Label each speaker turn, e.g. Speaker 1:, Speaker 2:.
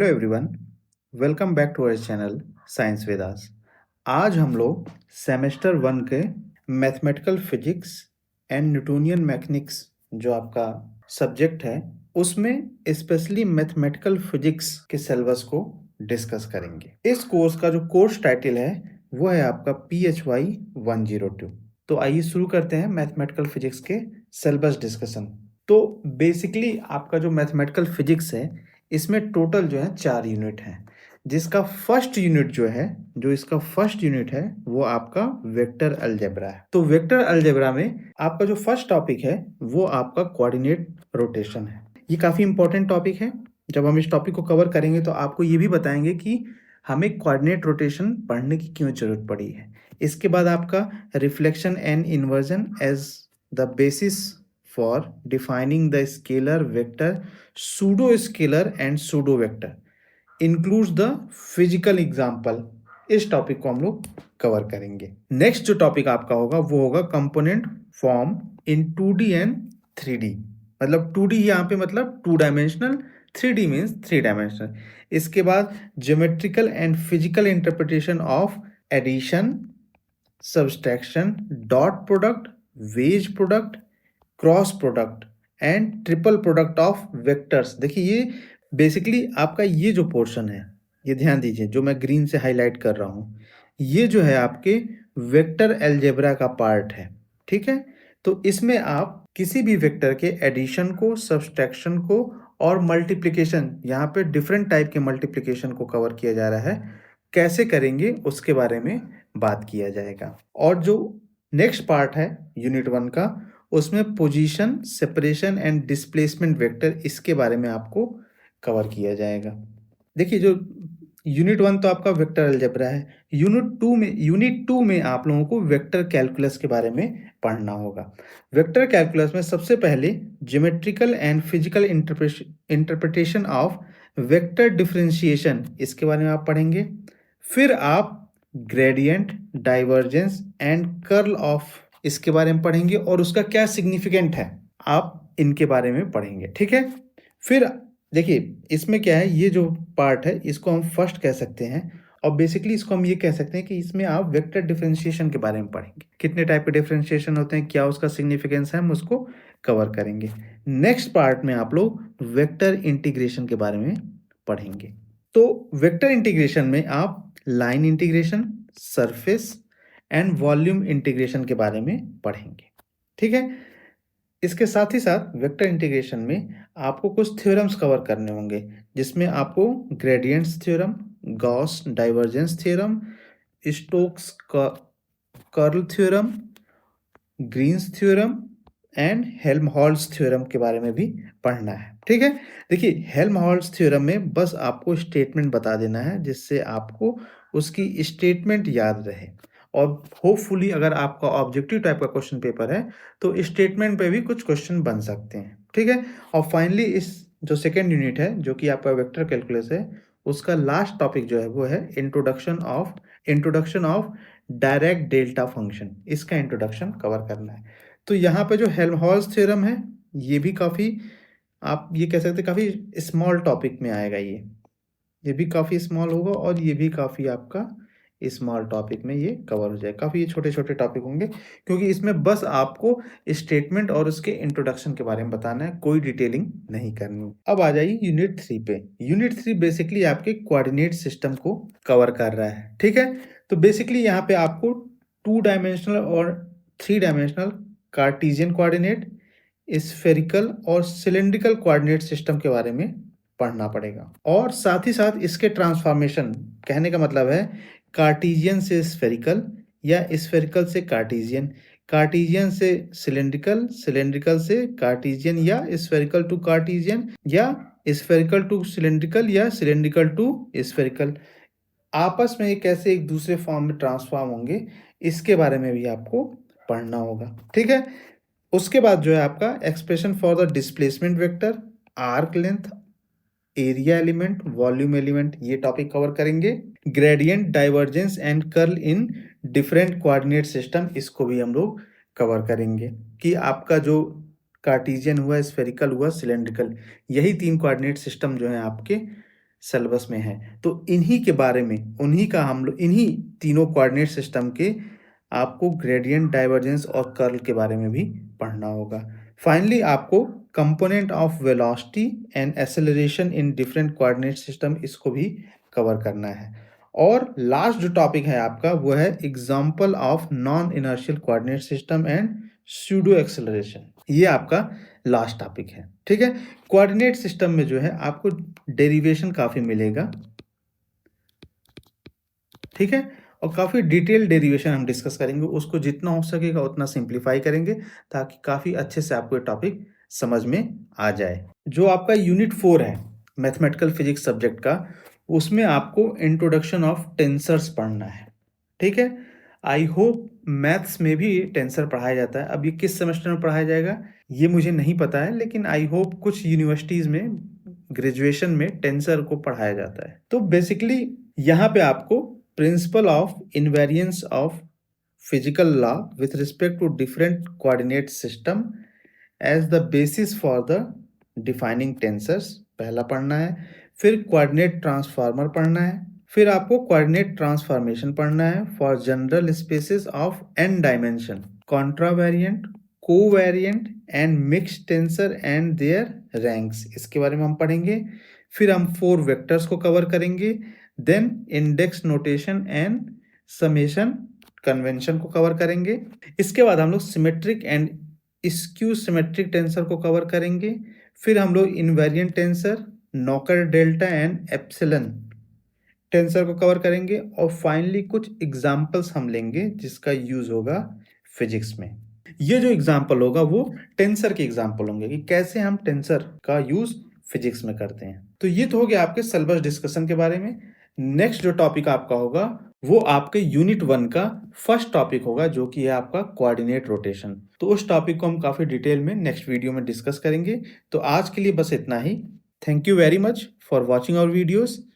Speaker 1: Hello everyone, welcome back to our channel science Vedas. आज हम लोग सेमेस्टर 1 के mathematical physics and Newtonian mechanics जो आपका सब्जेक्ट है उसमें स्पेशली मैथमेटिकल फिजिक्स के सिलेबस को डिस्कस करेंगे। इस कोर्स का जो कोर्स टाइटल है वो है आपका PHY 102। तो आइए शुरू करते हैं मैथमेटिकल फिजिक्स के सिलेबस डिस्कशन। तो बेसिकली आपका जो मैथमेटिकल फिजिक्स है इसमें टोटल जो है 4 यूनिट हैं, जिसका फर्स्ट यूनिट इसका फर्स्ट यूनिट है वो आपका वेक्टर अलजेब्रा है। तो वेक्टर अलजेब्रा में आपका जो फर्स्ट टॉपिक है वो आपका कोऑर्डिनेट रोटेशन है। ये काफी इंपॉर्टेंट टॉपिक है। जब हम इस टॉपिक को कवर करेंगे तो आपको ये भी बताएंगे कि हमें कोऑर्डिनेट रोटेशन पढ़ने की क्यों जरूरत पड़ी है। इसके बाद आपका reflection and inversion as the basis for defining the scalar vector pseudo scalar and pseudo vector includes the physical example. इस टॉपिक को हम लोग कवर करेंगे। नेक्स्ट जो टॉपिक आपका होगा वो होगा component form in 2D and 3D। मतलब 2D यहाँ पे मतलब 2 डायमेंशनल, 3D मीन्स 3 डायमेंशनल। इसके बाद geometrical and physical interpretation of addition, subtraction, dot product, wedge product, cross product and triple product of vectors. देखिए ये बेसिकली आपका ये जो पोर्शन है, ये ध्यान दीजिए, जो मैं ग्रीन से हाईलाइट कर रहा हूँ, ये जो है आपके वेक्टर अलजेब्रा का पार्ट है। ठीक है, तो इसमें आप किसी भी वेक्टर के एडिशन को, सब्सट्रैक्शन को और मल्टीप्लिकेशन, यहाँ पे डिफरेंट टाइप के मल्टीप्लिकेशन को कवर किया जा रहा है, कैसे करेंगे उसके बारे में बात किया जाएगा। और जो नेक्स्ट पार्ट है यूनिट 1 का, उसमें position, separation and displacement vector, इसके बारे में आपको कवर किया जाएगा। देखिए जो यूनिट 1 तो आपका वेक्टर अलजेब्रा है। यूनिट 2 में आप लोगों को वेक्टर कैलकुलस के बारे में पढ़ना होगा। वेक्टर कैलकुलस में सबसे पहले geometrical and physical interpretation of vector differentiation, इसके बारे में आप पढ़ेंगे। फिर आप gradient, divergence and curl of, इसके बारे में पढ़ेंगे और उसका क्या सिग्निफिकेंट है, आप इनके बारे में पढ़ेंगे। ठीक है, फिर देखिए इसमें क्या है, ये जो पार्ट है इसको हम फर्स्ट कह सकते हैं और बेसिकली इसको हम ये कह सकते हैं कि इसमें आप वेक्टर डिफरेंशिएशन के बारे में पढ़ेंगे। कितने टाइप के डिफरेंशिएशन होते हैं, क्या उसका सिग्निफिकेंस है, हम उसको कवर करेंगे। नेक्स्ट पार्ट में आप लोग वेक्टर इंटीग्रेशन के बारे में पढ़ेंगे। तो वेक्टर इंटीग्रेशन में आप line integration, surface and volume integration के बारे में पढ़ेंगे। ठीक है, इसके साथ ही साथ वेक्टर इंटीग्रेशन में आपको कुछ थ्योरम्स कवर करने होंगे, जिसमें आपको gradients theorem, Gauss divergence theorem, Stokes curl theorem, Green's theorem and Helmholtz theorem के बारे में भी पढ़ना है। ठीक है, देखिए हेल्महोल्ट्ज थ्योरम में बस आपको स्टेटमेंट बता देना है, जिससे आपको उसकी स्टेटमेंट याद रहे। और होपफुली अगर आपका ऑब्जेक्टिव टाइप का क्वेश्चन पेपर है तो स्टेटमेंट पे भी कुछ क्वेश्चन बन सकते हैं। ठीक है, और फाइनली इस जो सेकेंड यूनिट है जो कि आपका वेक्टर कैलकुलस है, उसका लास्ट टॉपिक जो है वो है introduction of direct delta function. इसका इंट्रोडक्शन कवर करना है। तो यहाँ पे जो हेल्महोल्ट्ज थ्योरम है, ये भी काफ़ी, आप ये कह सकते हैं काफ़ी स्मॉल टॉपिक में आएगा। ये भी काफ़ी स्मॉल होगा और ये भी काफ़ी आपका स्मॉल टॉपिक में ये कवर हो जाए। काफ़ी ये छोटे छोटे टॉपिक होंगे, क्योंकि इसमें बस आपको स्टेटमेंट और उसके इंट्रोडक्शन के बारे में बताना है, कोई डिटेलिंग नहीं करनी। अब आ जाइए यूनिट 3 पे। यूनिट 3 बेसिकली आपके कोऑर्डिनेट सिस्टम को कवर कर रहा है। ठीक है, तो बेसिकली यहाँ पे आपको 2 डायमेंशनल और 3 डायमेंशनल कार्टेशियन कोऑर्डिनेट, स्फेरिकल और सिलेंड्रिकल कोऑर्डिनेट सिस्टम के बारे में पढ़ना पड़ेगा। और साथ ही साथ इसके ट्रांसफॉर्मेशन, कहने का मतलब है कार्टेशियन से स्फेरिकल या स्फेरिकल से कार्टेशियन, कार्टेशियन से सिलेंड्रिकल, सिलेंड्रिकल से कार्टेशियन या स्फेरिकल टू कार्टेशियन या स्फेरिकल टू सिलेंड्रिकल या सिलेंड्रिकल टू स्फेरिकल, आपस में ये कैसे एक दूसरे फॉर्म में ट्रांसफॉर्म होंगे, इसके बारे में भी आपको पढ़ना होगा। ठीक है, उसके बाद जो है आपका expression for the displacement vector, arc length, area element, volume element, ये टॉपिक कवर करेंगे। Gradient, divergence and curl in different coordinate system, इसको भी हम लोग कवर करेंगे कि आपका जो कार्टेशियन हुआ, स्फेरिकल हुआ, सिलेंड्रिकल, यही 3 कोऑर्डिनेट सिस्टम जो है आपके सिलेबस में है। तो इन्हीं के बारे में, उन्हीं का हम लोग इन्हीं तीनों कोऑर्डिनेट सिस्टम के आपको ग्रेडियंट, डाइवर्जेंस और कर्ल के बारे में भी पढ़ना होगा। फाइनली आपको component of velocity and acceleration in different coordinate system, इसको भी कवर करना है। और लास्ट जो टॉपिक है आपका वो है example of non inertial coordinate system and pseudo acceleration. ये आपका लास्ट टॉपिक है, ठीक है। कोऑर्डिनेट सिस्टम में जो है आपको डेरिवेशन काफी मिलेगा, ठीक है, और काफी डिटेल डेरिवेशन हम डिस्कस करेंगे, उसको जितना हो सकेगा उतना सिंप्लीफाई करेंगे ताकि काफी अच्छे से आपको ये टॉपिक समझ में आ जाए। जो आपका यूनिट 4 है मैथमेटिकल फिजिक्स सब्जेक्ट का, उसमें आपको इंट्रोडक्शन ऑफ टेंसर्स पढ़ना है, ठीक है। आई होप मैथ्स में भी टेंसर पढ़ाया जाता है। अब ये किस सेमेस्टर में पढ़ाया जाएगा ये मुझे नहीं पता है, लेकिन आई होप कुछ यूनिवर्सिटीज में ग्रेजुएशन में टेंसर को पढ़ाया जाता है। तो बेसिकली यहाँ पे आपको principle of invariance of physical law with respect to different coordinate system as the basis for the defining tensors पहला पढ़ना है। फिर कोऑर्डिनेट ट्रांसफार्मर पढ़ना है। फिर आपको कोऑर्डिनेट ट्रांसफॉर्मेशन पढ़ना है for general spaces of n dimension, contravariant, covariant and mixed tensor and their ranks, इसके बारे में हम पढ़ेंगे। फिर हम 4 वेक्टर्स को कवर करेंगे, then index notation and summation convention को कवर करेंगे। इसके बाद हम लोग symmetric and skew symmetric tensor को कवर करेंगे। फिर हम लोग invariant tensor, Kronecker delta and epsilon tensor को कवर करेंगे। और फाइनली कुछ एग्जाम्पल्स हम लेंगे जिसका यूज होगा फिजिक्स में। ये जो एग्जाम्पल होगा वो टेंसर के एग्जाम्पल होंगे कि कैसे हम टेंसर का यूज फिजिक्स में करते हैं। तो ये तो हो गया आपके सिलेबस डिस्कशन के बारे में। नेक्स्ट जो टॉपिक आपका होगा वो आपके यूनिट 1 का फर्स्ट टॉपिक होगा, जो कि है आपका कोऑर्डिनेट रोटेशन। तो उस टॉपिक को हम काफी डिटेल में नेक्स्ट वीडियो में डिस्कस करेंगे। तो आज के लिए बस इतना ही। Thank you very much for watching our videos.